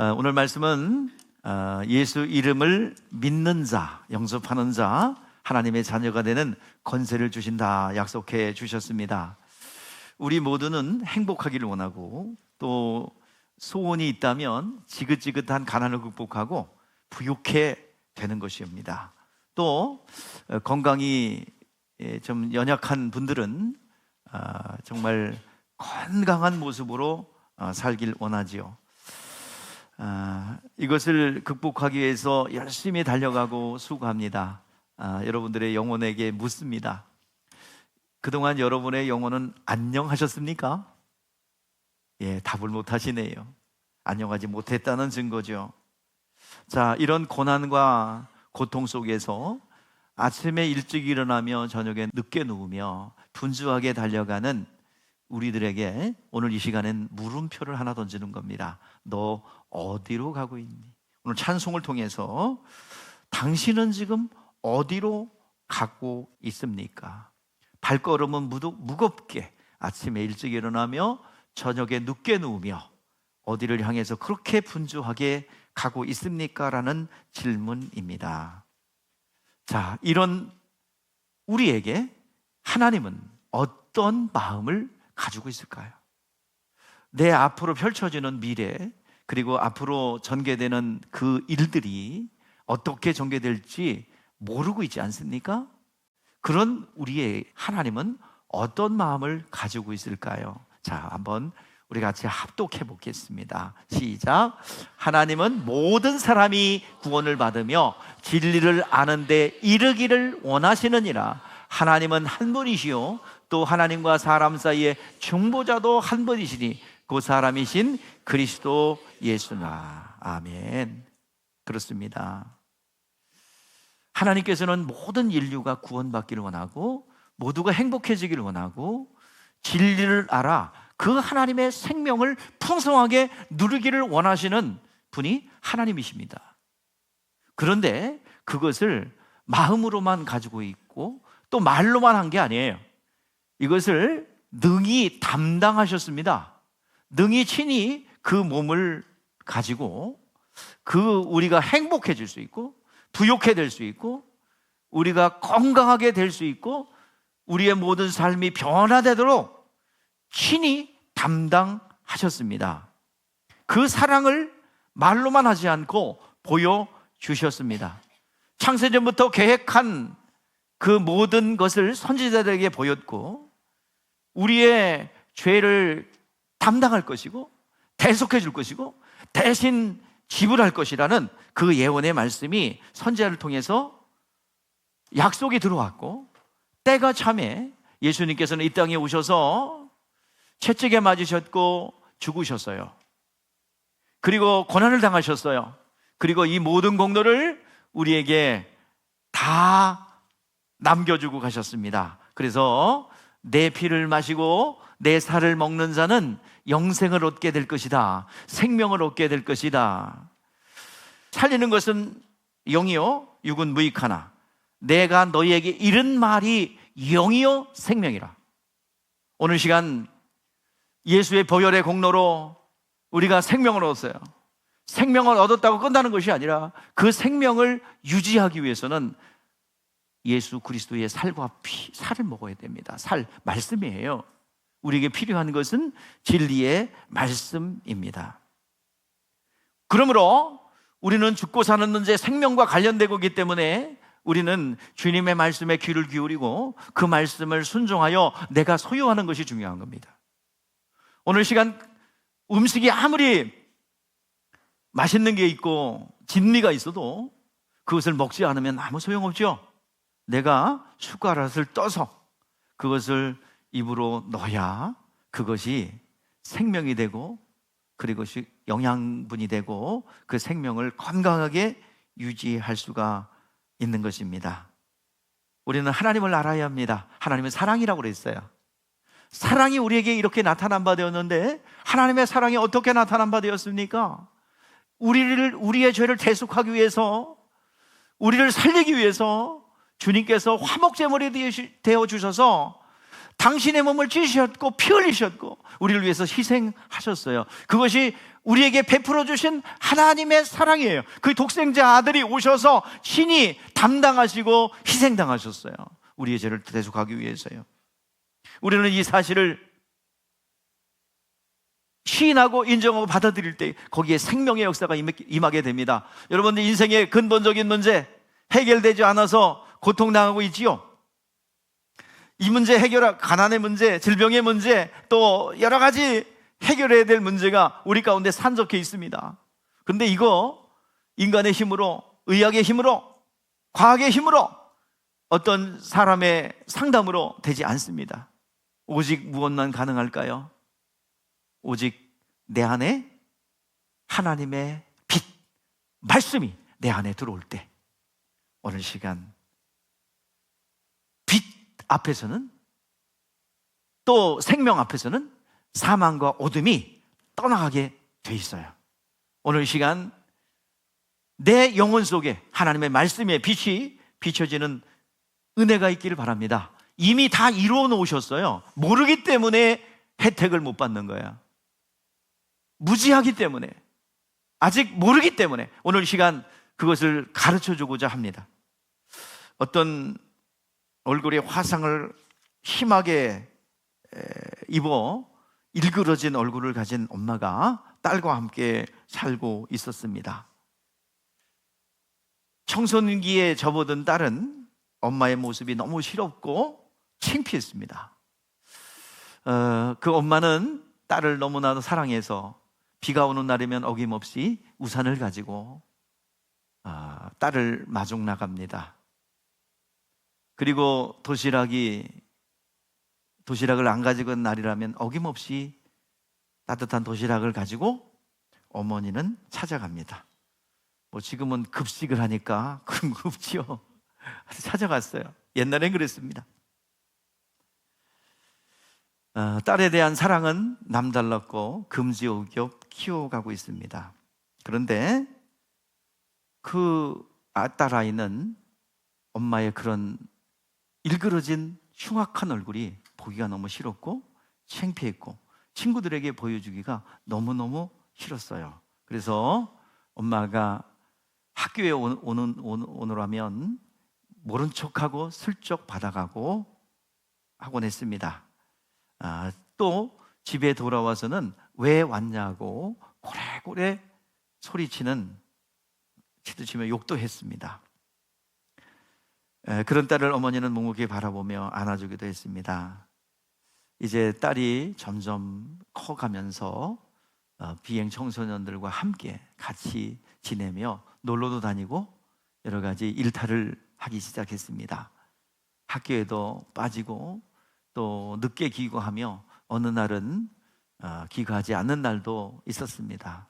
오늘 말씀은 예수 이름을 믿는 자, 영접하는 자, 하나님의 자녀가 되는 권세를 주신다 약속해 주셨습니다. 우리 모두는 행복하기를 원하고 또 소원이 있다면 지긋지긋한 가난을 극복하고 부유해 되는 것입니다. 또 건강이 좀 연약한 분들은 정말 건강한 모습으로 살길 원하지요. 이것을 극복하기 위해서 열심히 달려가고 수고합니다. 여러분들의 영혼에게 묻습니다. 그동안 여러분의 영혼은 안녕하셨습니까? 답을 못 하시네요. 안녕하지 못했다는 증거죠. 자, 이런 고난과 고통 속에서 아침에 일찍 일어나며 저녁에 늦게 누우며 분주하게 달려가는 우리들에게 오늘 이 시간엔 물음표를 하나 던지는 겁니다. 너 어디로 가고 있니? 오늘 찬송을 통해서 당신은 지금 어디로 가고 있습니까? 발걸음은 무겁게 아침에 일찍 일어나며 저녁에 늦게 누우며 어디를 향해서 그렇게 분주하게 가고 있습니까? 라는 질문입니다. 자, 이런 우리에게 하나님은 어떤 마음을 가지고 있을까요? 내 앞으로 펼쳐지는 미래, 그리고 앞으로 전개되는 그 일들이 어떻게 전개될지 모르고 있지 않습니까? 그런 우리의 하나님은 어떤 마음을 가지고 있을까요? 자, 한번 우리 같이 합독해 보겠습니다. 시작. 하나님은 모든 사람이 구원을 받으며 진리를 아는 데 이르기를 원하시느니라. 하나님은 한 분이시요 또 하나님과 사람 사이에 중보자도 한 분이시니 그 사람이신 그리스도 예수나. 아멘. 그렇습니다. 하나님께서는 모든 인류가 구원받기를 원하고 모두가 행복해지기를 원하고 진리를 알아 그 하나님의 생명을 풍성하게 누리기를 원하시는 분이 하나님이십니다. 그런데 그것을 마음으로만 가지고 있고 또 말로만 한 게 아니에요. 이것을 능히 담당하셨습니다. 능히 친히 그 몸을 가지고 우리가 행복해질 수 있고 부욕해 될 수 있고 우리가 건강하게 될 수 있고 우리의 모든 삶이 변화되도록 친히 담당하셨습니다. 그 사랑을 말로만 하지 않고 보여주셨습니다. 창세전부터 계획한 그 모든 것을 선지자들에게 보였고 우리의 죄를 담당할 것이고 대속해 줄 것이고 대신 지불할 것이라는 그 예언의 말씀이 선지자를 통해서 약속이 들어왔고 때가 참에 예수님께서는 이 땅에 오셔서 채찍에 맞으셨고 죽으셨어요. 그리고 고난을 당하셨어요. 그리고 이 모든 공로를 우리에게 다 남겨주고 가셨습니다. 그래서 내 피를 마시고 내 살을 먹는 자는 영생을 얻게 될 것이다. 생명을 얻게 될 것이다. 살리는 것은 영이요 육은 무익하나 내가 너희에게 이른 말이 영이요 생명이라. 오늘 시간 예수의 보혈의 공로로 우리가 생명을 얻었어요. 생명을 얻었다고 끝나는 것이 아니라 그 생명을 유지하기 위해서는 예수 그리스도의 살과 살을 먹어야 됩니다. 말씀이에요. 우리에게 필요한 것은 진리의 말씀입니다. 그러므로 우리는 죽고 사는 문제 생명과 관련되고 있기 때문에 우리는 주님의 말씀에 귀를 기울이고 그 말씀을 순종하여 내가 소유하는 것이 중요한 겁니다. 오늘 시간 음식이 아무리 맛있는 게 있고 진미가 있어도 그것을 먹지 않으면 아무 소용없죠. 내가 숟가락을 떠서 그것을 입으로 넣어야 그것이 생명이 되고 그리고 영양분이 되고 그 생명을 건강하게 유지할 수가 있는 것입니다. 우리는 하나님을 알아야 합니다. 하나님은 사랑이라고 그랬어요. 사랑이 우리에게 이렇게 나타난 바 되었는데 하나님의 사랑이 어떻게 나타난 바 되었습니까? 우리의 죄를 대속하기 위해서 우리를 살리기 위해서 주님께서 화목제물이 되어 주셔서 당신의 몸을 찢으셨고 피 흘리셨고 우리를 위해서 희생하셨어요. 그것이 우리에게 베풀어 주신 하나님의 사랑이에요. 그 독생자 아들이 오셔서 신이 담당하시고 희생당하셨어요. 우리의 죄를 대속하기 위해서요. 우리는 이 사실을 시인하고 인정하고 받아들일 때 거기에 생명의 역사가 임하게 됩니다. 여러분들 인생의 근본적인 문제 해결되지 않아서 고통당하고 있지요. 이 문제 해결할, 가난의 문제, 질병의 문제, 또 여러 가지 해결해야 될 문제가 우리 가운데 산적해 있습니다. 그런데 이거 인간의 힘으로, 의학의 힘으로, 과학의 힘으로, 어떤 사람의 상담으로 되지 않습니다. 오직 무엇만 가능할까요? 오직 내 안에 하나님의 빛, 말씀이 내 안에 들어올 때, 오늘 시간 빛 앞에서는, 또 생명 앞에서는 사망과 어둠이 떠나가게 돼 있어요. 오늘 시간 내 영혼 속에 하나님의 말씀의 빛이 비춰지는 은혜가 있기를 바랍니다. 이미 다 이루어 놓으셨어요. 모르기 때문에 혜택을 못 받는 거야. 무지하기 때문에, 아직 모르기 때문에 오늘 시간 그것을 가르쳐 주고자 합니다. 어떤 얼굴에 화상을 심하게 입어 일그러진 얼굴을 가진 엄마가 딸과 함께 살고 있었습니다. 청소년기에 접어든 딸은 엄마의 모습이 너무 싫었고 창피했습니다. 그 엄마는 딸을 너무나도 사랑해서 비가 오는 날이면 어김없이 우산을 가지고 딸을 마중 나갑니다. 그리고 도시락을 안 가지고 온 날이라면 어김없이 따뜻한 도시락을 가지고 어머니는 찾아갑니다. 뭐 지금은 급식을 하니까 그런 거 없지요. 찾아갔어요. 옛날엔 그랬습니다. 딸에 대한 사랑은 남달랐고 금지옥엽 키워가고 있습니다. 그런데 그 딸아이는 엄마의 그런 일그러진 흉악한 얼굴이 보기가 너무 싫었고 창피했고 친구들에게 보여주기가 너무너무 싫었어요. 그래서 엄마가 학교에 오느라면 모른 척하고 슬쩍 받아가고 하곤 했습니다. 또 집에 돌아와서는 왜 왔냐고 고래고래 소리치면 욕도 했습니다. 그런 딸을 어머니는 묵묵히 바라보며 안아주기도 했습니다. 이제 딸이 점점 커가면서 비행 청소년들과 함께 같이 지내며 놀러도 다니고 여러 가지 일탈을 하기 시작했습니다. 학교에도 빠지고 또 늦게 귀가하며 어느 날은 귀가하지 않는 날도 있었습니다.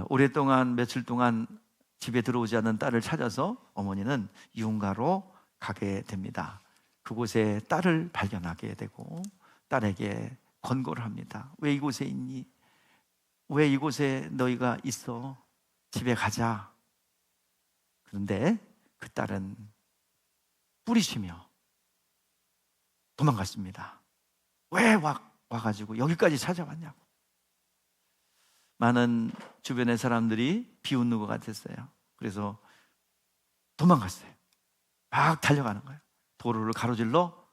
오랫동안 며칠 동안 집에 들어오지 않는 딸을 찾아서 어머니는 유흥가로 가게 됩니다. 그곳에 딸을 발견하게 되고 딸에게 권고를 합니다. 왜 이곳에 있니? 왜 이곳에 너희가 있어? 집에 가자. 그런데 그 딸은 뿌리치며 도망갔습니다. 왜 와가지고 여기까지 찾아왔냐고. 많은 주변의 사람들이 비웃는 것 같았어요. 그래서 도망갔어요. 막 달려가는 거예요. 도로를 가로질러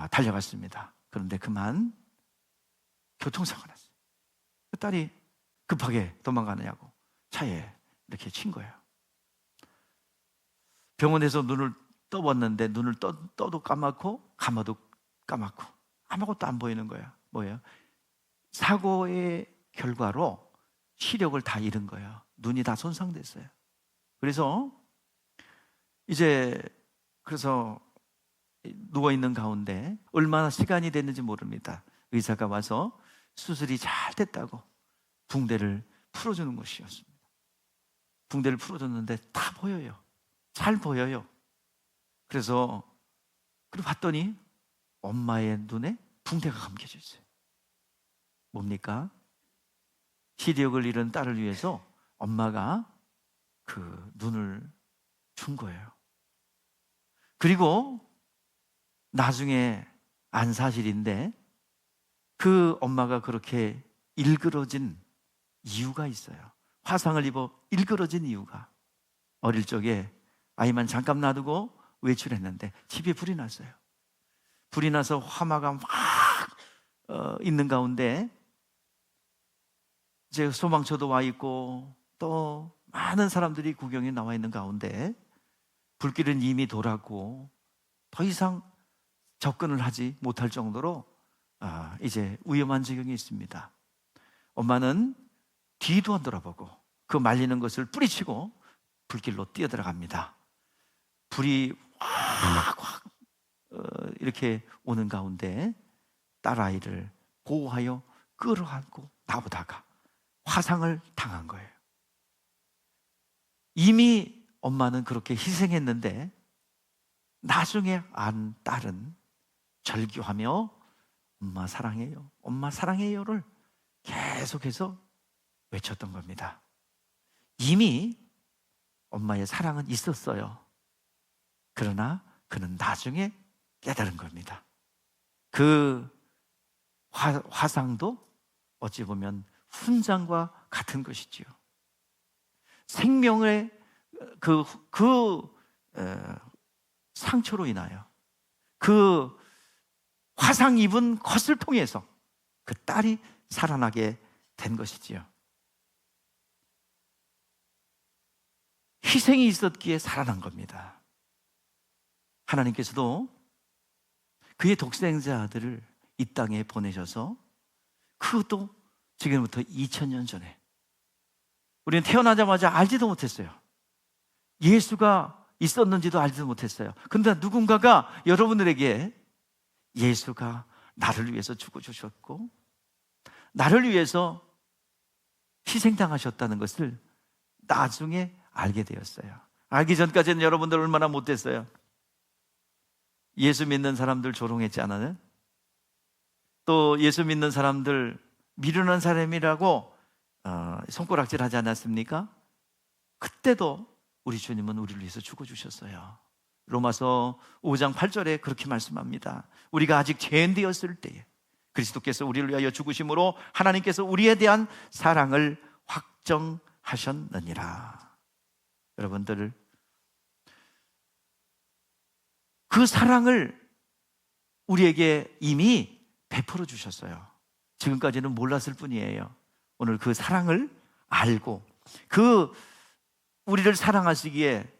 달려갔습니다. 그런데 그만 교통사고가 났어요. 그 딸이 급하게 도망가느냐고 차에 이렇게 친 거예요. 병원에서 눈을 떠봤는데 눈을 떠도 까맣고 감아도 까맣고 아무것도 안 보이는 거예요. 뭐예요? 사고의 결과로 시력을 다 잃은 거예요. 눈이 다 손상됐어요. 그래서 누워있는 가운데 얼마나 시간이 됐는지 모릅니다. 의사가 와서 수술이 잘 됐다고 붕대를 풀어주는 것이었습니다. 붕대를 풀어줬는데 다 보여요. 잘 보여요. 그래서 봤더니 엄마의 눈에 붕대가 감겨져 있어요. 뭡니까? 시력을 잃은 딸을 위해서 엄마가 그 눈을 준 거예요. 그리고 나중에 안 사실인데 그 엄마가 그렇게 일그러진 이유가 있어요. 화상을 입어 일그러진 이유가, 어릴 적에 아이만 잠깐 놔두고 외출했는데 집에 불이 났어요. 불이 나서 화마가 막 있는 가운데 이제 소방차도 와 있고 또 많은 사람들이 구경에 나와 있는 가운데 불길은 이미 돌았고 더 이상 접근을 하지 못할 정도로 이제 위험한 지경이 있습니다. 엄마는 뒤도 안 돌아보고 그 말리는 것을 뿌리치고 불길로 뛰어들어갑니다. 불이 확 이렇게 오는 가운데 딸아이를 보호하여 끌어안고 나오다가 화상을 당한 거예요. 이미 엄마는 그렇게 희생했는데 나중에 안 딸은 절규하며 엄마 사랑해요, 엄마 사랑해요를 계속해서 외쳤던 겁니다. 이미 엄마의 사랑은 있었어요. 그러나 그는 나중에 깨달은 겁니다. 그 화상도 어찌 보면 훈장과 같은 것이지요. 생명의 상처로 인하여 그 화상 입은 것을 통해서 그 딸이 살아나게 된 것이지요. 희생이 있었기에 살아난 겁니다. 하나님께서도 그의 독생자 아들을 이 땅에 보내셔서, 그것도 지금부터 2000년 전에 우리는 태어나자마자 알지도 못했어요. 예수가 있었는지도 알지도 못했어요. 그런데 누군가가 여러분들에게 예수가 나를 위해서 죽어주셨고 나를 위해서 희생당하셨다는 것을 나중에 알게 되었어요. 알기 전까지는 여러분들 얼마나 못됐어요. 예수 믿는 사람들 조롱했지 않아요? 또 예수 믿는 사람들 미련한 사람이라고 손가락질 하지 않았습니까? 그때도 우리 주님은 우리를 위해서 죽어주셨어요. 로마서 5장 8절에 그렇게 말씀합니다. 우리가 아직 죄인 되었을 때에 그리스도께서 우리를 위하여 죽으심으로 하나님께서 우리에 대한 사랑을 확정하셨느니라. 여러분들, 그 사랑을 우리에게 이미 베풀어 주셨어요. 지금까지는 몰랐을 뿐이에요. 오늘 그 사랑을 알고 그 우리를 사랑하시기에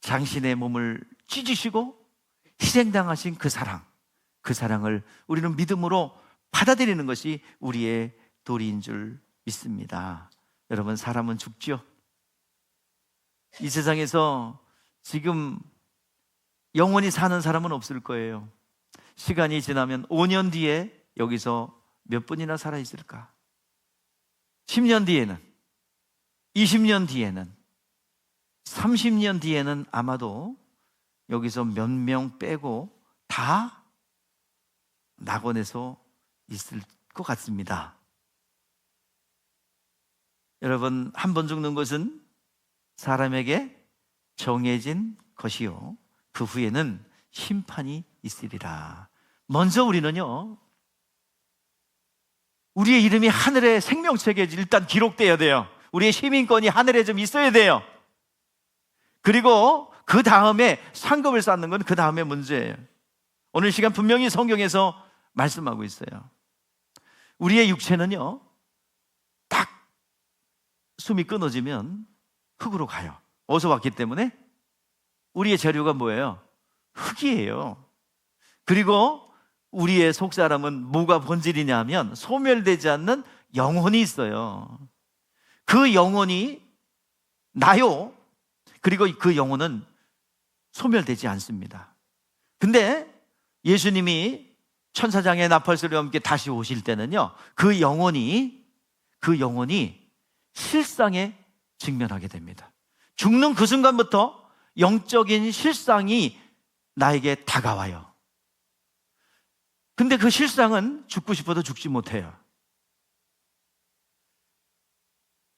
당신의 몸을 찢으시고 희생당하신 그 사랑을 우리는 믿음으로 받아들이는 것이 우리의 도리인 줄 믿습니다. 여러분, 사람은 죽죠. 이 세상에서 지금 영원히 사는 사람은 없을 거예요. 시간이 지나면 5년 뒤에 여기서 몇 분이나 살아있을까? 10년 뒤에는, 20년 뒤에는, 30년 뒤에는 아마도 여기서 몇 명 빼고 다 낙원에서 있을 것 같습니다. 여러분, 한 번 죽는 것은 사람에게 정해진 것이요 그 후에는 심판이 있으리라. 먼저 우리는요, 우리의 이름이 하늘의 생명책에 일단 기록돼야 돼요. 우리의 시민권이 하늘에 좀 있어야 돼요. 그리고 그 다음에 상급을 쌓는 건 그 다음에 문제예요. 오늘 시간 분명히 성경에서 말씀하고 있어요. 우리의 육체는요, 딱 숨이 끊어지면 흙으로 가요. 어디서 왔기 때문에? 우리의 재료가 뭐예요? 흙이에요. 그리고 우리의 속사람은 뭐가 본질이냐 하면 소멸되지 않는 영혼이 있어요. 그 영혼이 나요. 그리고 그 영혼은 소멸되지 않습니다. 근데 예수님이 천사장의 나팔소리와 함께 다시 오실 때는요, 그 영혼이 실상에 직면하게 됩니다. 죽는 그 순간부터 영적인 실상이 나에게 다가와요. 근데 그 실상은 죽고 싶어도 죽지 못해요.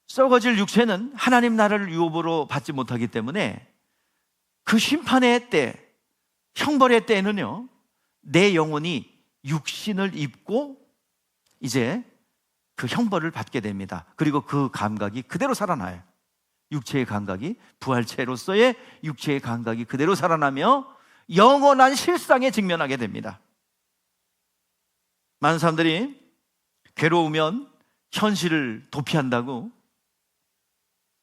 썩어질 육체는 하나님 나라를 유업으로 받지 못하기 때문에 그 심판의 때, 형벌의 때에는요, 내 영혼이 육신을 입고 이제 그 형벌을 받게 됩니다. 그리고 그 감각이 그대로 살아나요. 육체의 감각이, 부활체로서의 육체의 감각이 그대로 살아나며 영원한 실상에 직면하게 됩니다. 많은 사람들이 괴로우면 현실을 도피한다고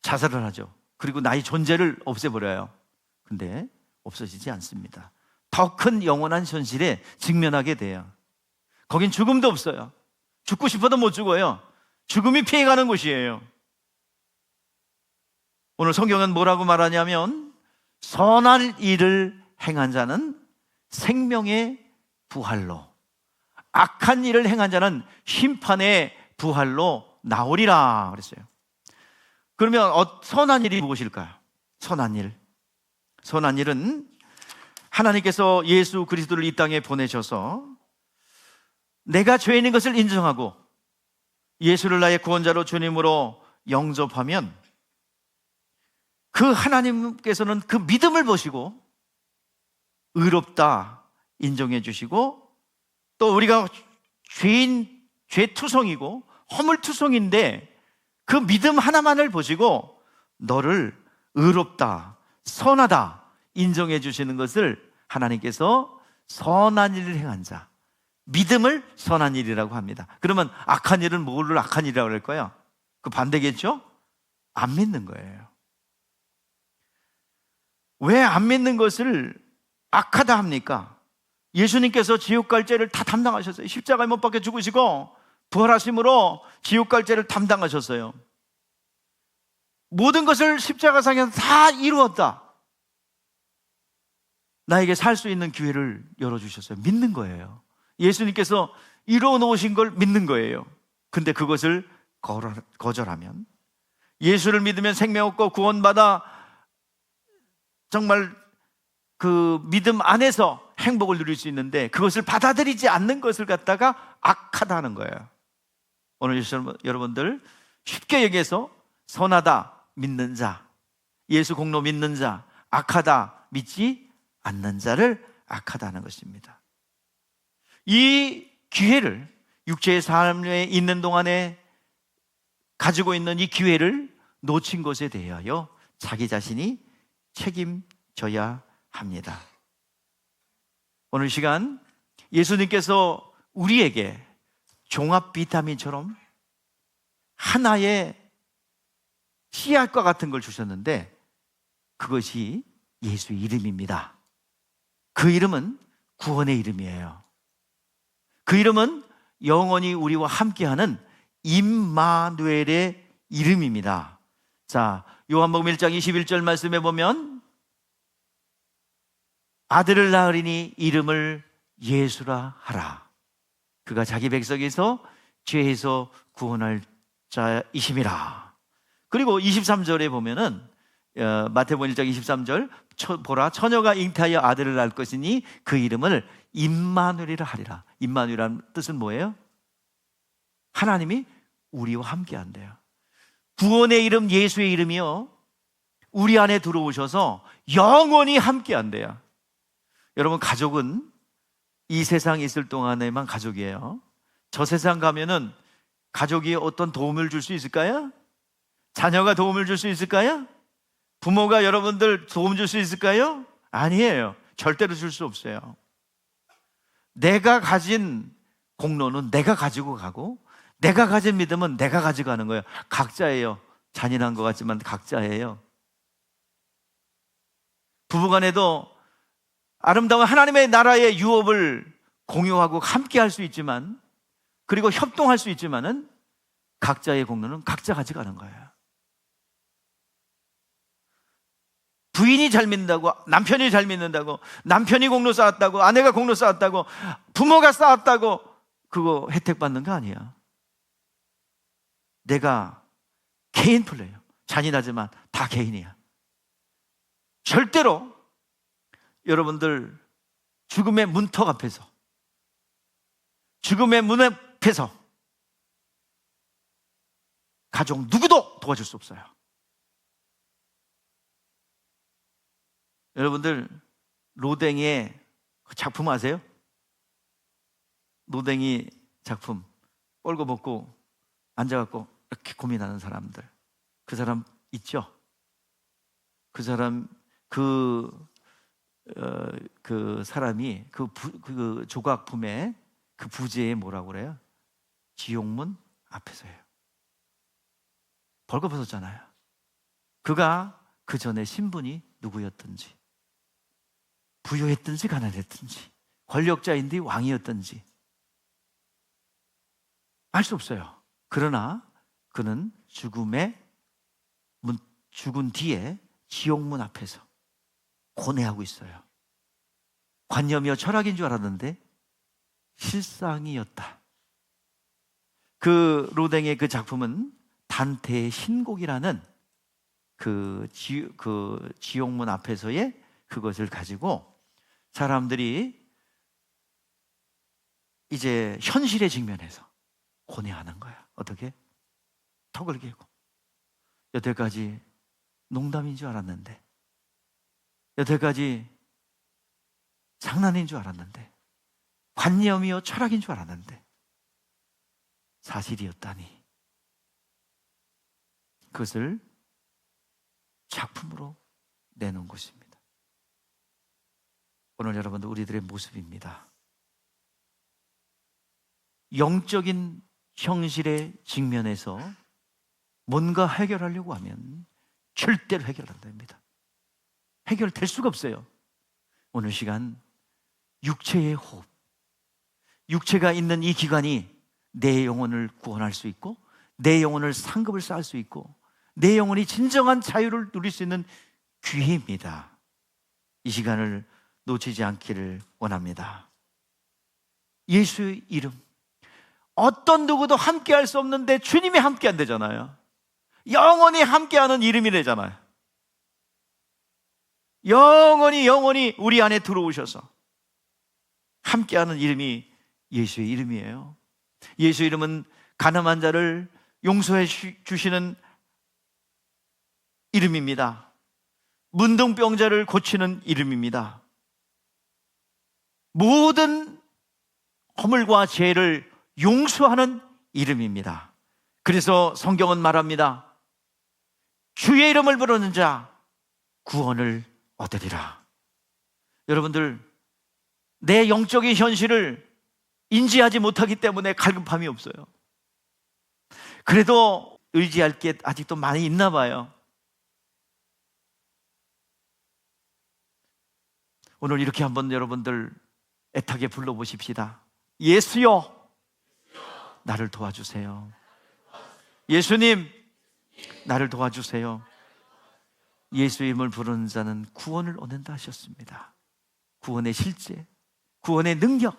자살을 하죠. 그리고 나의 존재를 없애버려요. 근데 없어지지 않습니다. 더 큰 영원한 현실에 직면하게 돼요. 거긴 죽음도 없어요. 죽고 싶어도 못 죽어요. 죽음이 피해가는 곳이에요. 오늘 성경은 뭐라고 말하냐면 선한 일을 행한 자는 생명의 부활로, 악한 일을 행한 자는 심판의 부활로 나오리라 그랬어요. 그러면 선한 일이 무엇일까요? 선한 일. 선한 일은 하나님께서 예수 그리스도를 이 땅에 보내셔서 내가 죄인인 것을 인정하고 예수를 나의 구원자로 주님으로 영접하면 그 하나님께서는 그 믿음을 보시고 의롭다 인정해 주시고, 또 우리가 죄투성이고 허물투성인데 그 믿음 하나만을 보시고 너를 의롭다, 선하다 인정해 주시는 것을 하나님께서 선한 일을 행한 자, 믿음을 선한 일이라고 합니다. 그러면 악한 일은 뭐를 악한 일이라고 할까요? 그 반대겠죠? 안 믿는 거예요. 왜 안 믿는 것을 악하다 합니까? 예수님께서 지옥 갈 죄를 다 담당하셨어요. 십자가에 못 박혀 죽으시고 부활하심으로 지옥 갈 죄를 담당하셨어요. 모든 것을 십자가상에서 다 이루었다. 나에게 살 수 있는 기회를 열어주셨어요. 믿는 거예요. 예수님께서 이루어 놓으신 걸 믿는 거예요. 근데 그것을 거절하면, 예수를 믿으면 생명 얻고 구원받아 정말 그 믿음 안에서 행복을 누릴 수 있는데 그것을 받아들이지 않는 것을 갖다가 악하다는 거예요. 오늘 여러분들 쉽게 얘기해서 선하다 믿는 자, 예수 공로 믿는 자, 악하다 믿지 않는 자를 악하다는 것입니다. 이 기회를, 육체의 삶에 있는 동안에 가지고 있는 이 기회를 놓친 것에 대하여 자기 자신이 책임져야 합니다. 오늘 시간 예수님께서 우리에게 종합 비타민처럼 하나의 씨앗과 같은 걸 주셨는데 그것이 예수의 이름입니다. 그 이름은 구원의 이름이에요. 그 이름은 영원히 우리와 함께하는 임마누엘의 이름입니다. 자, 요한복음 1장 21절 말씀에 보면 아들을 낳으리니 이름을 예수라 하라. 그가 자기 백성에서 죄에서 구원할 자이심이라. 그리고 23절에 보면은 마태복음 1장 23절 보라 처녀가 잉태하여 아들을 낳을 것이니 그 이름을 임마누엘이라 하리라. 임마누엘이라는 뜻은 뭐예요? 하나님이 우리와 함께 한대요. 구원의 이름 예수의 이름이요 우리 안에 들어오셔서 영원히 함께 한대요. 여러분, 가족은 이 세상에 있을 동안에만 가족이에요. 저 세상 가면은 가족이 어떤 도움을 줄 수 있을까요? 자녀가 도움을 줄 수 있을까요? 부모가 여러분들 도움 줄 수 있을까요? 아니에요. 절대로 줄 수 없어요. 내가 가진 공로는 내가 가지고 가고 내가 가진 믿음은 내가 가져가는 거예요. 각자예요. 잔인한 것 같지만 각자예요. 부부간에도 아름다운 하나님의 나라의 유업을 공유하고 함께 할 수 있지만, 그리고 협동할 수 있지만은 각자의 공로는 각자 가져가는 거예요. 부인이 잘 믿는다고, 남편이 잘 믿는다고, 남편이 공로 쌓았다고, 아내가 공로 쌓았다고, 부모가 쌓았다고 그거 혜택 받는 거 아니야. 내가 개인 플레이요. 잔인하지만 다 개인이야. 절대로 여러분들 죽음의 문턱 앞에서, 죽음의 문 앞에서 가족 누구도 도와줄 수 없어요. 여러분들 로댕이의 작품 아세요? 로댕이 작품 뻘거벗고 앉아갖고 이렇게 고민하는 사람들, 그 사람 있죠? 그 사람, 그 사람이 그 조각품에 그 부제에 뭐라고 그래요? 지옥문 앞에서예요. 벌거벗었잖아요. 그가 그 전에 신분이 누구였든지, 부유했든지 가난했든지, 권력자인지 왕이었든지 알 수 없어요. 그러나 그는 죽은 뒤에 지옥문 앞에서 고뇌하고 있어요. 관념이요 철학인 줄 알았는데 실상이었다. 그 로댕의 그 작품은 단테의 신곡이라는 그 지옥문 앞에서의 그것을 가지고 사람들이 이제 현실에 직면해서 고뇌하는 거야. 어떻게? 턱을 개고, 여태까지 농담인 줄 알았는데, 여태까지 장난인 줄 알았는데, 관념이요 철학인 줄 알았는데 사실이었다니. 그것을 작품으로 내놓은 것입니다. 오늘 여러분들 우리들의 모습입니다. 영적인 현실에 직면해서 뭔가 해결하려고 하면 절대로 해결 안 됩니다. 해결될 수가 없어요. 오늘 시간 육체의 호흡, 육체가 있는 이 기관이 내 영혼을 구원할 수 있고, 내 영혼을 상급을 쌓을 수 있고, 내 영혼이 진정한 자유를 누릴 수 있는 기회입니다. 이 시간을 놓치지 않기를 원합니다. 예수의 이름, 어떤 누구도 함께할 수 없는데 주님이 함께한대잖아요. 영원히 함께하는 이름이래잖아요. 영원히 우리 안에 들어오셔서 함께하는 이름이 예수의 이름이에요. 예수의 이름은 가늠한 자를 용서해 주시는 이름입니다. 문둥병자를 고치는 이름입니다. 모든 허물과 죄를 용서하는 이름입니다. 그래서 성경은 말합니다. 주의 이름을 부르는 자 구원을 얻으리라. 여러분들, 내 영적인 현실을 인지하지 못하기 때문에 갈급함이 없어요. 그래도 의지할 게 아직도 많이 있나 봐요. 오늘 이렇게 한번 여러분들 애타게 불러보십시다. 예수여, 나를 도와주세요. 예수님, 나를 도와주세요. 예수의 이름을 부르는 자는 구원을 얻는다 하셨습니다. 구원의 실제, 구원의 능력,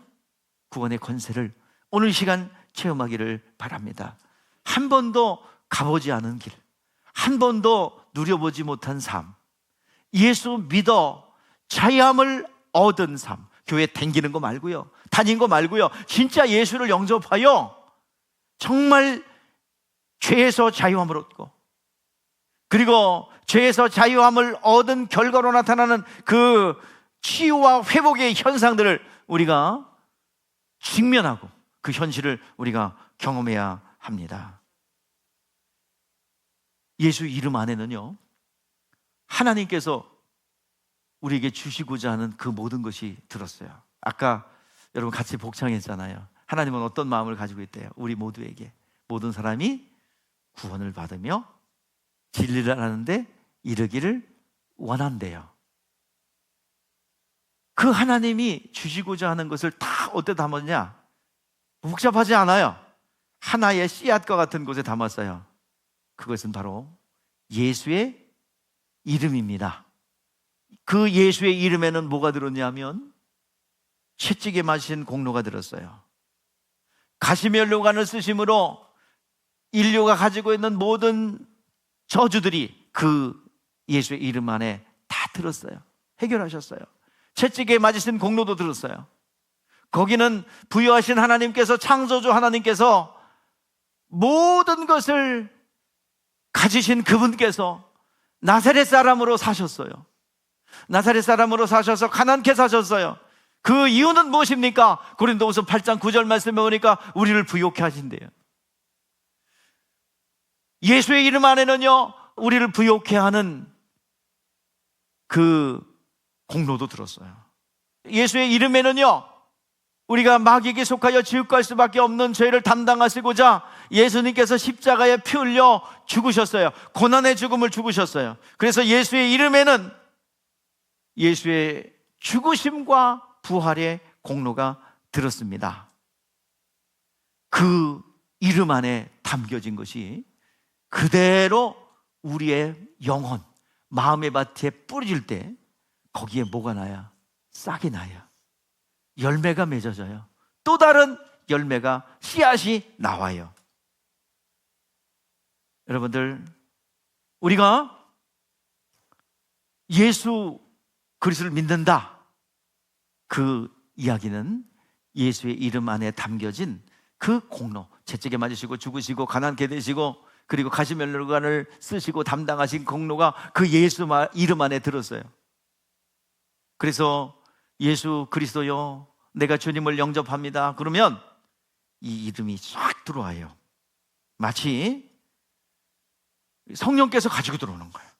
구원의 권세를 오늘 시간 체험하기를 바랍니다. 한 번도 가보지 않은 길, 한 번도 누려보지 못한 삶, 예수 믿어 자유함을 얻은 삶, 교회 댕기는 거 말고요, 다닌 거 말고요, 진짜 예수를 영접하여 정말 죄에서 자유함을 얻고, 그리고 죄에서 자유함을 얻은 결과로 나타나는 그 치유와 회복의 현상들을 우리가 직면하고 그 현실을 우리가 경험해야 합니다. 예수 이름 안에는요, 하나님께서 우리에게 주시고자 하는 그 모든 것이 들었어요. 아까 여러분 같이 복창했잖아요. 하나님은 어떤 마음을 가지고 있대요? 우리 모두에게, 모든 사람이 구원을 받으며 진리를 아는데 이르기를 원한대요. 그 하나님이 주시고자 하는 것을 다 어디에 담았냐? 복잡하지 않아요. 하나의 씨앗과 같은 곳에 담았어요. 그것은 바로 예수의 이름입니다. 그 예수의 이름에는 뭐가 들었냐면 채찍에 맞으신 공로가 들었어요. 가시면류관을 쓰심으로 인류가 가지고 있는 모든 저주들이 그 예수의 이름 안에 다 들었어요. 해결하셨어요. 채찍에 맞으신 공로도 들었어요. 거기는 부여하신 하나님께서, 창조주 하나님께서 모든 것을 가지신 그분께서 나사렛 사람으로 사셨어요. 나사렛 사람으로 사셔서 가난케 사셨어요. 그 이유는 무엇입니까? 고린도후서 8장 9절 말씀에 보니까 우리를 부욕해 하신대요. 예수의 이름 안에는요, 우리를 부욕해 하는 그 공로도 들었어요. 예수의 이름에는요, 우리가 마귀에게 속하여 지옥 갈 수밖에 없는 죄를 담당하시고자 예수님께서 십자가에 피 흘려 죽으셨어요. 고난의 죽음을 죽으셨어요. 그래서 예수의 이름에는 예수의 죽으심과 부활의 공로가 들었습니다. 그 이름 안에 담겨진 것이 그대로 우리의 영혼, 마음의 밭에 뿌려질 때 거기에 뭐가 나야? 싹이 나야. 열매가 맺어져요. 또 다른 열매가, 씨앗이 나와요. 여러분들, 우리가 예수 그리스도를 믿는다, 그 이야기는 예수의 이름 안에 담겨진 그 공로, 채찍에 맞으시고 죽으시고 가난케 되시고 그리고 가시면류관을 쓰시고 담당하신 공로가 그 예수 이름 안에 들었어요. 그래서 예수 그리스도요, 내가 주님을 영접합니다. 그러면 이 이름이 쫙 들어와요. 마치 성령께서 가지고 들어오는 거예요.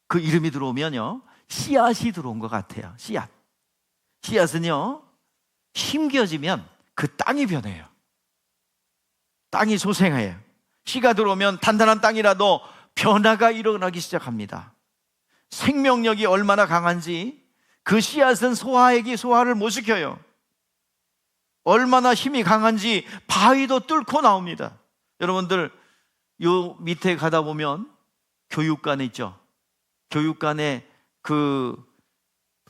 그 이름이 들어오면요, 씨앗이 들어온 것 같아요. 씨앗은요, 심겨지면 그 땅이 변해요. 땅이 소생해요. 씨가 들어오면 단단한 땅이라도 변화가 일어나기 시작합니다. 생명력이 얼마나 강한지 그 씨앗은 소화액이 소화를 못 시켜요. 얼마나 힘이 강한지 바위도 뚫고 나옵니다. 여러분들, 요 밑에 가다 보면 교육관 있죠. 교육관에 그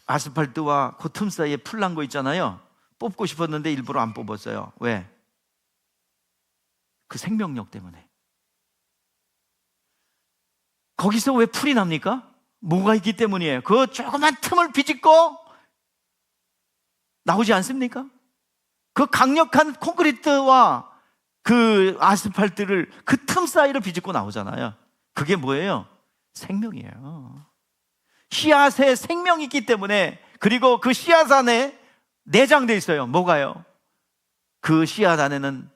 아스팔트와 그 틈 사이에 풀 난 거 있잖아요. 뽑고 싶었는데 일부러 안 뽑았어요. 왜? 그 생명력 때문에. 거기서 왜 풀이 납니까? 뭐가 있기 때문이에요. 그 조그만 틈을 비집고 나오지 않습니까? 그 강력한 콘크리트와 그 아스팔트를 그 틈 사이를 비집고 나오잖아요. 그게 뭐예요? 생명이에요. 씨앗에 생명이 있기 때문에, 그리고 그 씨앗 안에 내장돼 있어요. 뭐가요? 그 씨앗 안에는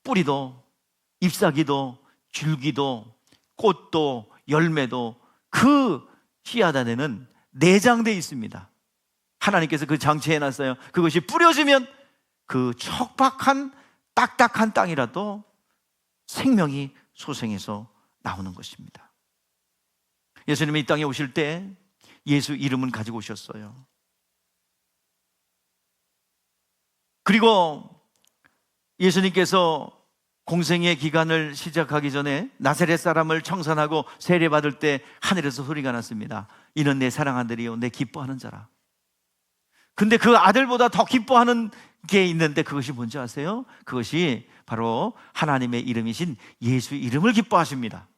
뿌리도 잎사귀도 줄기도 꽃도 열매도 그 씨앗 안에는 내장돼 있습니다. 하나님께서 그 장치해 놨어요. 그것이 뿌려지면 그 척박한 딱딱한 땅이라도 생명이 소생해서 나오는 것입니다. 예수님이 이 땅에 오실 때 예수 이름은 가지고 오셨어요. 그리고 예수님께서 공생의 기간을 시작하기 전에 나사렛 사람을 청산하고 세례받을 때 하늘에서 소리가 났습니다. 이는 내 사랑하는 아들이요 내 기뻐하는 자라. 근데 그 아들보다 더 기뻐하는 게 있는데 그것이 뭔지 아세요? 그것이 바로 하나님의 이름이신 예수 이름을 기뻐하십니다.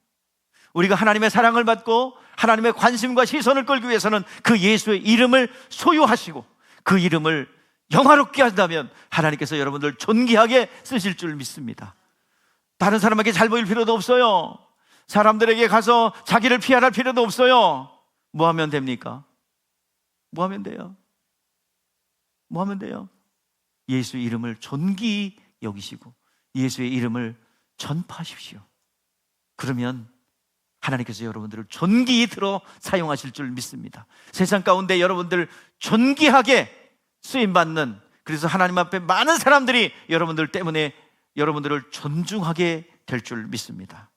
우리가 하나님의 사랑을 받고 하나님의 관심과 시선을 끌기 위해서는 그 예수의 이름을 소유하시고 그 이름을 영화롭게 한다면 하나님께서 여러분들 존귀하게 쓰실 줄 믿습니다. 다른 사람에게 잘 보일 필요도 없어요. 사람들에게 가서 자기를 피할 필요도 없어요. 뭐 하면 됩니까? 뭐 하면 돼요? 뭐 하면 돼요? 예수의 이름을 존귀히 여기시고 예수의 이름을 전파하십시오. 그러면 하나님께서 여러분들을 존귀히 들어 사용하실 줄 믿습니다. 세상 가운데 여러분들 존귀하게 쓰임받는, 그래서 하나님 앞에 많은 사람들이 여러분들 때문에 여러분들을 존중하게 될 줄 믿습니다.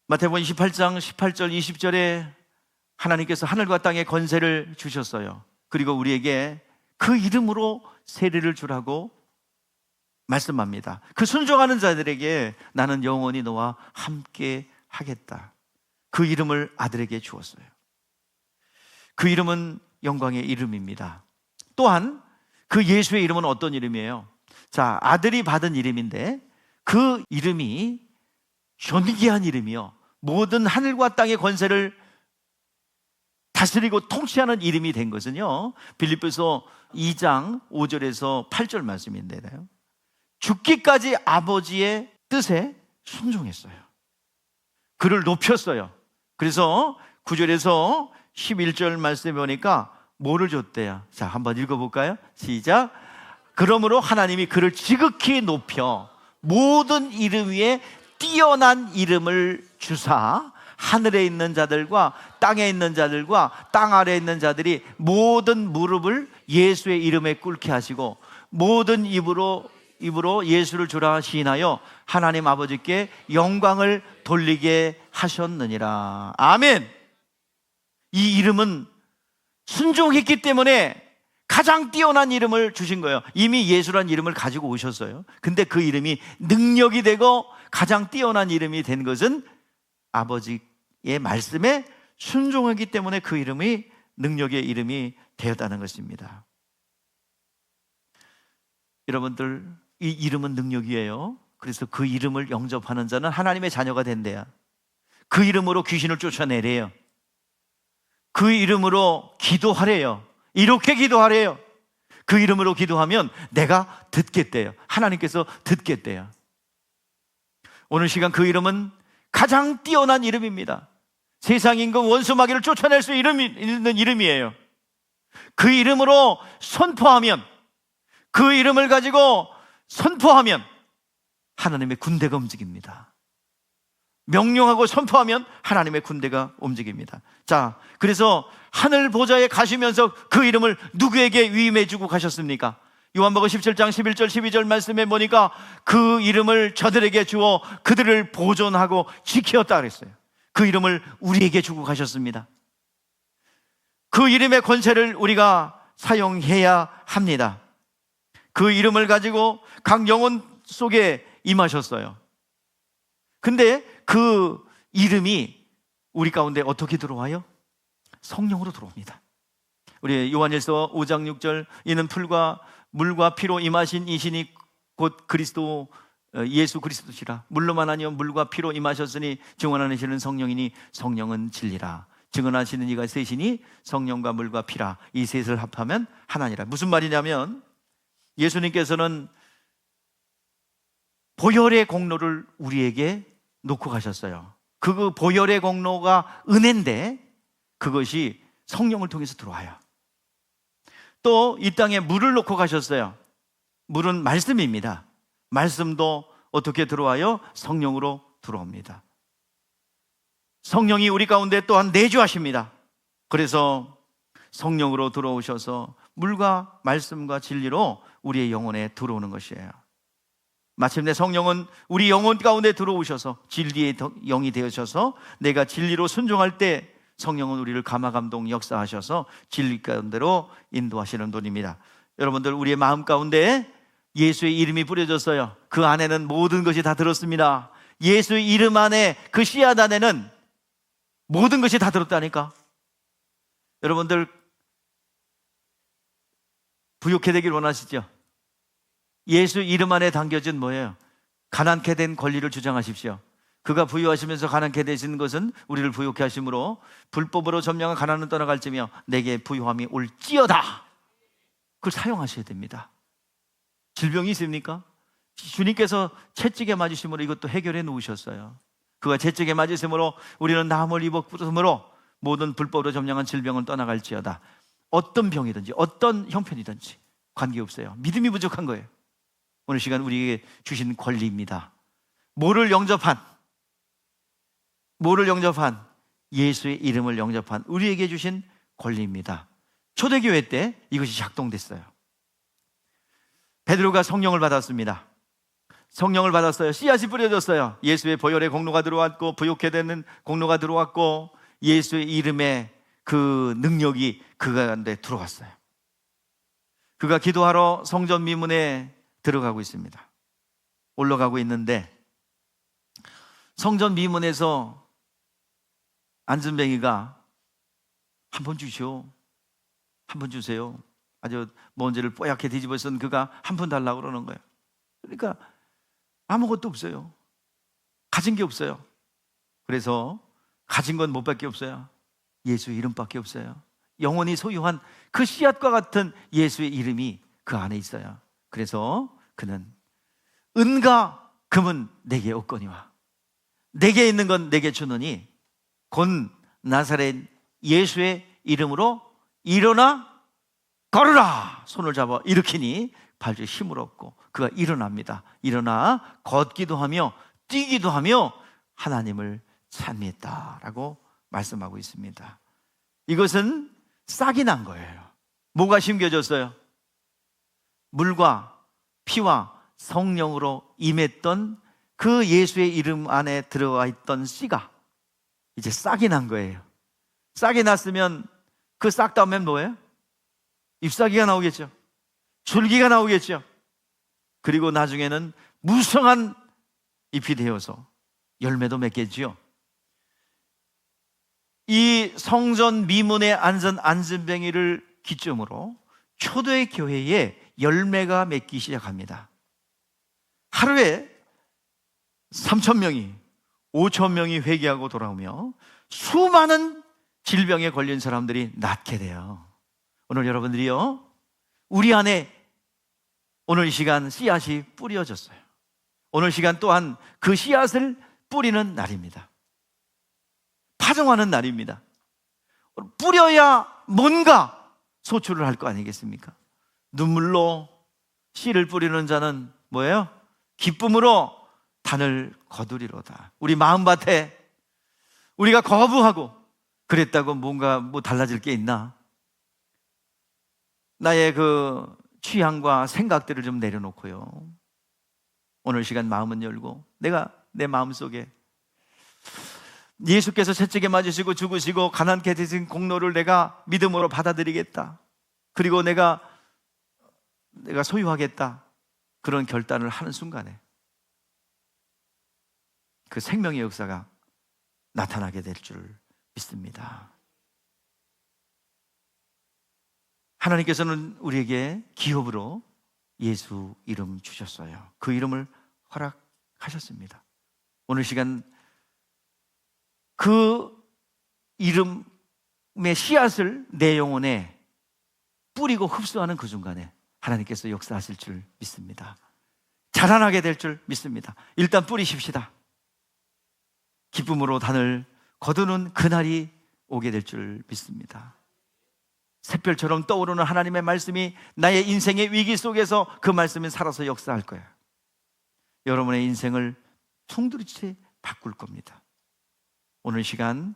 마태복음 28장 18절 20절에 하나님께서 하늘과 땅의 권세를 주셨어요. 그리고 우리에게 그 이름으로 세례를 주라고 말씀합니다. 그 순종하는 자들에게 나는 영원히 너와 함께 하겠다. 그 이름을 아들에게 주었어요. 그 이름은 영광의 이름입니다. 또한 그 예수의 이름은 어떤 이름이에요? 자, 아들이 받은 이름인데 그 이름이 존귀한 이름이요, 모든 하늘과 땅의 권세를 다스리고 통치하는 이름이 된 것은요, 빌립보서 2장 5절에서 8절 말씀인데요, 죽기까지 아버지의 뜻에 순종했어요. 그를 높였어요. 그래서 9절에서 11절 말씀에 보니까 뭐를 줬대요? 자, 한번 읽어볼까요? 시작. 그러므로 하나님이 그를 지극히 높여 모든 이름 위에 뛰어난 이름을 주사 하늘에 있는 자들과 땅에 있는 자들과 땅 아래에 있는 자들이 모든 무릎을 예수의 이름에 꿇게 하시고 모든 입으로 예수를 주라 시인하여 하나님 아버지께 영광을 돌리게 하셨느니라. 아멘. 이 이름은 순종했기 때문에 가장 뛰어난 이름을 주신 거예요. 이미 예수란 이름을 가지고 오셨어요. 근데 그 이름이 능력이 되고 가장 뛰어난 이름이 된 것은 아버지의 말씀에 순종하기 때문에 그 이름이 능력의 이름이 되었다는 것입니다. 여러분들, 이 이름은 능력이에요. 그래서 그 이름을 영접하는 자는 하나님의 자녀가 된대요. 그 이름으로 귀신을 쫓아내래요. 그 이름으로 기도하래요. 이렇게 기도하래요. 그 이름으로 기도하면 내가 듣겠대요. 하나님께서 듣겠대요. 오늘 시간 그 이름은 가장 뛰어난 이름입니다. 세상 임금 원수 마귀를 쫓아낼 수 있는 이름이에요. 그 이름으로 선포하면, 그 이름을 가지고 선포하면 하나님의 군대가 움직입니다. 명령하고 선포하면 하나님의 군대가 움직입니다. 자, 그래서 하늘 보좌에 가시면서 그 이름을 누구에게 위임해 주고 가셨습니까? 요한복음 17장 11절 12절 말씀에 보니까 그 이름을 저들에게 주어 그들을 보존하고 지켰다 그랬어요. 그 이름을 우리에게 주고 가셨습니다. 그 이름의 권세를 우리가 사용해야 합니다. 그 이름을 가지고 각 영혼 속에 임하셨어요. 근데 그 이름이 우리 가운데 어떻게 들어와요? 성령으로 들어옵니다. 우리 요한일서 5장 6절 이는 물과 피로 임하신 이신이 곧 그리스도 예수 그리스도시라. 물로만 아니요 물과 피로 임하셨으니 증언하시는 성령이니 성령은 진리라. 증언하시는 이가 셋이니 성령과 물과 피라. 이 셋을 합하면 하나니라. 무슨 말이냐면 예수님께서는 보혈의 공로를 우리에게 놓고 가셨어요. 그 보혈의 공로가 은혜인데 그것이 성령을 통해서 들어와요. 또 이 땅에 물을 놓고 가셨어요. 물은 말씀입니다. 말씀도 어떻게 들어와요? 성령으로 들어옵니다. 성령이 우리 가운데 또한 내주하십니다. 그래서 성령으로 들어오셔서 물과 말씀과 진리로 우리의 영혼에 들어오는 것이에요. 마침내 성령은 우리 영혼 가운데 들어오셔서 진리의 영이 되어셔서 내가 진리로 순종할 때 성령은 우리를 감화감동 역사하셔서 진리 가운데로 인도하시는 분입니다. 여러분들, 우리의 마음 가운데 예수의 이름이 뿌려졌어요. 그 안에는 모든 것이 다 들었습니다. 예수의 이름 안에, 그 씨앗 안에는 모든 것이 다 들었다니까. 여러분들 부욕해 되길 원하시죠? 예수 이름 안에 담겨진 뭐예요? 가난케 된 권리를 주장하십시오. 그가 부유하시면서 가난케 되신 것은 우리를 부욕케 하심으로 불법으로 점령한 가난은 떠나갈지며 내게 부유함이 올지어다. 그걸 사용하셔야 됩니다. 질병이 있습니까? 주님께서 채찍에 맞으심으로 이것도 해결해 놓으셨어요. 그가 채찍에 맞으심으로 우리는 나음을 입었으므로 모든 불법으로 점령한 질병은 떠나갈지어다. 어떤 병이든지 어떤 형편이든지 관계없어요. 믿음이 부족한 거예요. 오늘 시간 우리에게 주신 권리입니다. 뭐를 영접한 예수의 이름을 영접한 우리에게 주신 권리입니다. 초대교회 때 이것이 작동됐어요. 베드로가 성령을 받았습니다. 성령을 받았어요. 씨앗이 뿌려졌어요. 예수의 보혈의 공로가 들어왔고 부욕케 되는 공로가 들어왔고 예수의 이름의 그 능력이 그 가운데 들어왔어요. 그가 기도하러 성전 미문에 들어가고 있습니다. 올라가고 있는데 성전 미문에서 안전뱅이가 한 번 주시오, 한 번 주세요. 아주 먼지를 뽀얗게 뒤집어 쓴 그가 한 푼 달라고 그러는 거예요. 그러니까 아무것도 없어요. 가진 게 없어요. 그래서 가진 건 뭐밖에 없어요? 예수 이름밖에 없어요. 영원히 소유한 그 씨앗과 같은 예수의 이름이 그 안에 있어요. 그래서 그는 은과 금은 내게 없거니와 내게 있는 건 내게 주노니 곧 나사렛 예수의 이름으로 일어나 걸으라. 손을 잡아 일으키니 발주에 힘을 얻고 그가 일어납니다. 일어나 걷기도 하며 뛰기도 하며 하나님을 찬미했다라고 말씀하고 있습니다. 이것은 싹이 난 거예요. 뭐가 심겨졌어요? 물과 피와 성령으로 임했던 그 예수의 이름 안에 들어가 있던 씨가 이제 싹이 난 거예요. 싹이 났으면 그 싹 다음엔 뭐예요? 잎사귀가 나오겠죠. 줄기가 나오겠죠. 그리고 나중에는 무성한 잎이 되어서 열매도 맺겠지요. 이 성전 미문에 앉은 안진뱅이를 기점으로 초대 교회에 열매가 맺기 시작합니다. 하루에 3,000명이 5,000명이 회개하고 돌아오며 수많은 질병에 걸린 사람들이 낫게 돼요. 오늘 여러분들이요, 우리 안에 오늘 이 시간 씨앗이 뿌려졌어요. 오늘 시간 또한 그 씨앗을 뿌리는 날입니다. 파종하는 날입니다. 뿌려야 뭔가 소출을 할 거 아니겠습니까? 눈물로 씨를 뿌리는 자는 뭐예요? 기쁨으로 단을 거두리로다. 우리 마음밭에 우리가 거부하고 그랬다고 뭔가 뭐 달라질 게 있나? 나의 그 취향과 생각들을 좀 내려놓고요, 오늘 시간 마음은 열고 내가 내 마음속에 예수께서 채찍에 맞으시고 죽으시고 가난케 되신 공로를 내가 믿음으로 받아들이겠다, 그리고 내가 소유하겠다, 그런 결단을 하는 순간에 그 생명의 역사가 나타나게 될 줄 믿습니다. 하나님께서는 우리에게 기업으로 예수 이름 주셨어요. 그 이름을 허락하셨습니다. 오늘 시간 그 이름의 씨앗을 내 영혼에 뿌리고 흡수하는 그 순간에 하나님께서 역사하실 줄 믿습니다. 자라나게 될 줄 믿습니다. 일단 뿌리십시다. 기쁨으로 단을 거두는 그날이 오게 될 줄 믿습니다. 샛별처럼 떠오르는 하나님의 말씀이 나의 인생의 위기 속에서 그 말씀이 살아서 역사할 거예요. 여러분의 인생을 송두리째 바꿀 겁니다. 오늘 시간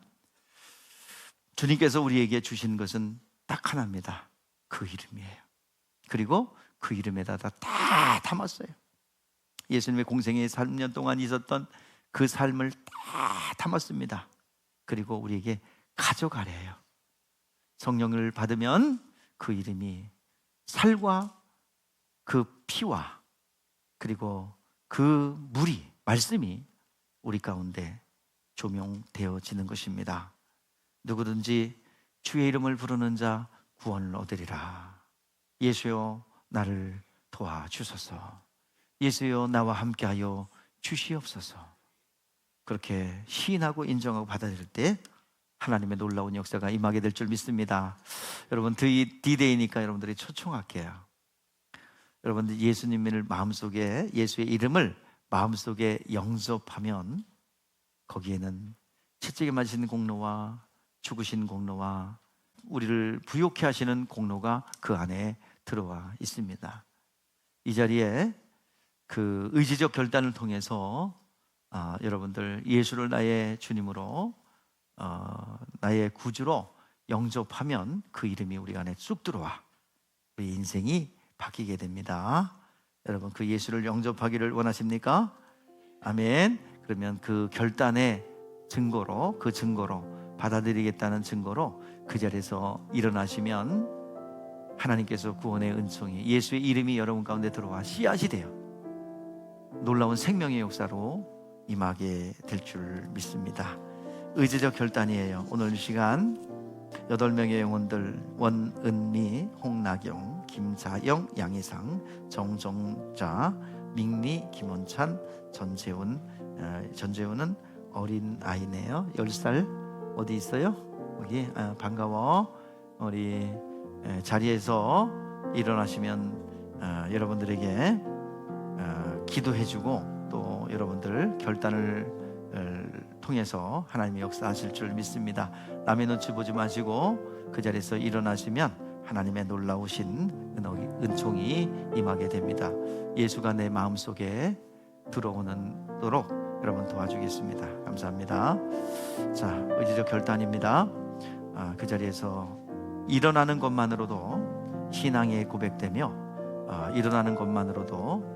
주님께서 우리에게 주신 것은 딱 하나입니다. 그 이름이에요. 그리고 그 이름에다 다 담았어요. 예수님의 공생에 3년 동안 있었던 그 삶을 다 담았습니다. 그리고 우리에게 가져가래요. 성령을 받으면 그 이름이 살과 그 피와 그리고 그 물이, 말씀이 우리 가운데 조명되어지는 것입니다. 누구든지 주의 이름을 부르는 자 구원을 얻으리라. 예수여 나를 도와주소서. 예수여 나와 함께하여 주시옵소서. 그렇게 시인하고 인정하고 받아들일 때 하나님의 놀라운 역사가 임하게 될 줄 믿습니다. 여러분, D-Day니까 여러분들이 초청할게요. 여러분들 예수님을 마음속에, 예수의 이름을 마음속에 영접하면 거기에는 채찍에 맞으신 공로와 죽으신 공로와 우리를 부욕해 하시는 공로가 그 안에 들어와 있습니다. 이 자리에 그 의지적 결단을 통해서 여러분들 예수를 나의 주님으로 나의 구주로 영접하면 그 이름이 우리 안에 쑥 들어와 우리 인생이 바뀌게 됩니다. 여러분, 그 예수를 영접하기를 원하십니까? 아멘. 그러면 그 결단의 증거로, 그 증거로, 받아들이겠다는 증거로 그 자리에서 일어나시면 하나님께서 구원의 은총이, 예수의 이름이 여러분 가운데 들어와 씨앗이 돼요. 놀라운 생명의 역사로 임하게 될 줄 믿습니다. 의지적 결단이에요. 오늘 이 시간 8명의 영혼들, 원은미, 홍나경, 김자영, 양희상, 정정자, 민리, 김원찬, 전재훈은 어린 아이네요. 10살. 어디 있어요? 여기. 반가워. 우리 자리에서 일어나시면 여러분들에게 기도해주고 또 여러분들 결단을 통해서 하나님의 역사하실 줄 믿습니다. 남의 눈치 보지 마시고 그 자리에서 일어나시면 하나님의 놀라우신 은총이 임하게 됩니다. 예수가 내 마음속에 들어오도록 여러분 도와주겠습니다. 감사합니다. 자, 의지적 결단입니다. 그 자리에서 일어나는 것만으로도 신앙의 고백되며 일어나는 것만으로도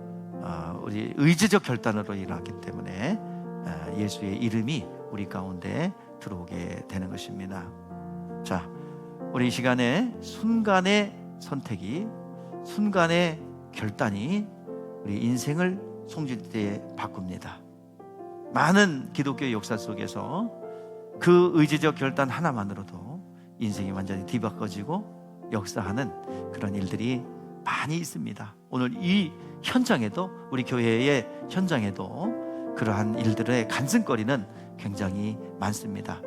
우리 의지적 결단으로 일어났기 때문에 예수의 이름이 우리 가운데 들어오게 되는 것입니다. 자, 우리 이 시간에 순간의 선택이, 순간의 결단이 우리 인생을 송질대에 바꿉니다. 많은 기독교의 역사 속에서 그 의지적 결단 하나만으로도 인생이 완전히 뒤바꿔지고 역사하는 그런 일들이 많이 있습니다. 오늘 이 현장에도, 우리 교회의 현장에도 그러한 일들의 간증거리는 굉장히 많습니다.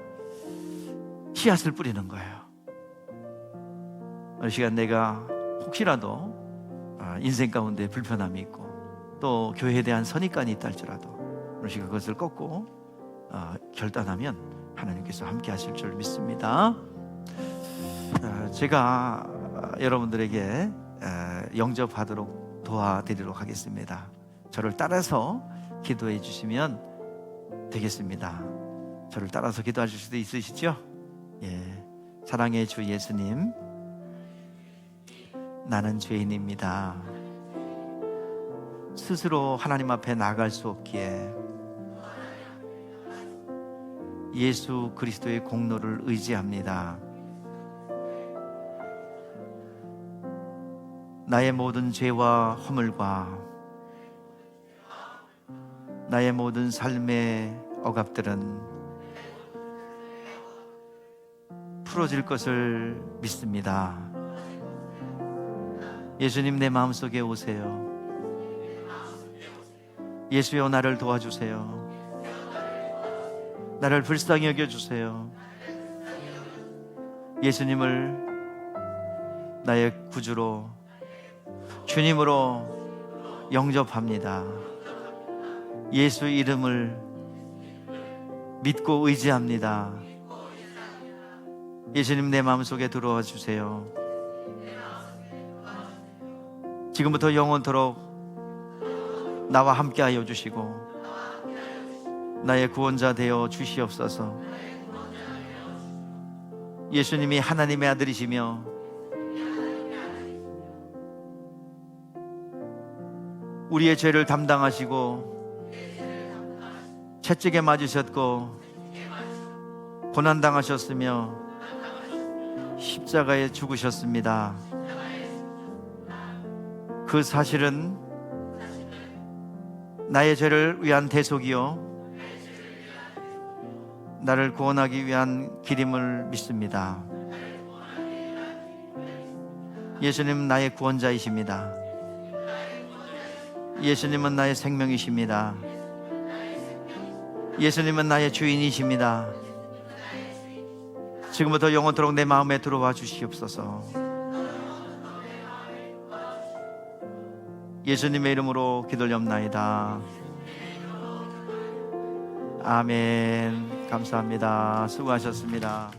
씨앗을 뿌리는 거예요. 어느 시간 내가 혹시라도 인생 가운데 불편함이 있고 또 교회에 대한 선입관이 있다 할지라도 어느 시간 그것을 꺾고 결단하면 하나님께서 함께 하실 줄 믿습니다. 제가 여러분들에게 영접하도록 도와드리도록 하겠습니다. 저를 따라서 기도해 주시면 되겠습니다. 저를 따라서 기도하실 수도 있으시죠? 예. 사랑의 주 예수님, 나는 죄인입니다. 스스로 하나님 앞에 나갈 수 없기에 예수 그리스도의 공로를 의지합니다. 나의 모든 죄와 허물과 나의 모든 삶의 억압들은 풀어질 것을 믿습니다. 예수님, 내 마음속에 오세요. 예수여, 나를 도와주세요. 나를 불쌍히 여겨주세요. 예수님을 나의 구주로, 주님으로 영접합니다. 예수 이름을 믿고 의지합니다. 예수님, 내 마음속에 들어와 주세요. 지금부터 영원토록 나와 함께하여 주시고 나의 구원자 되어 주시옵소서. 예수님이 하나님의 아들이시며 우리의 죄를 담당하시고 채찍에 맞으셨고 고난당하셨으며 십자가에 죽으셨습니다. 그 사실은 나의 죄를 위한 대속이요 나를 구원하기 위한 길임을 믿습니다. 예수님은 나의 구원자이십니다. 예수님은 나의 생명이십니다. 예수님은 나의 주인이십니다. 지금부터 영원토록 내 마음에 들어와 주시옵소서. 예수님의 이름으로 기도드리옵나이다. 아멘. 감사합니다. 수고하셨습니다.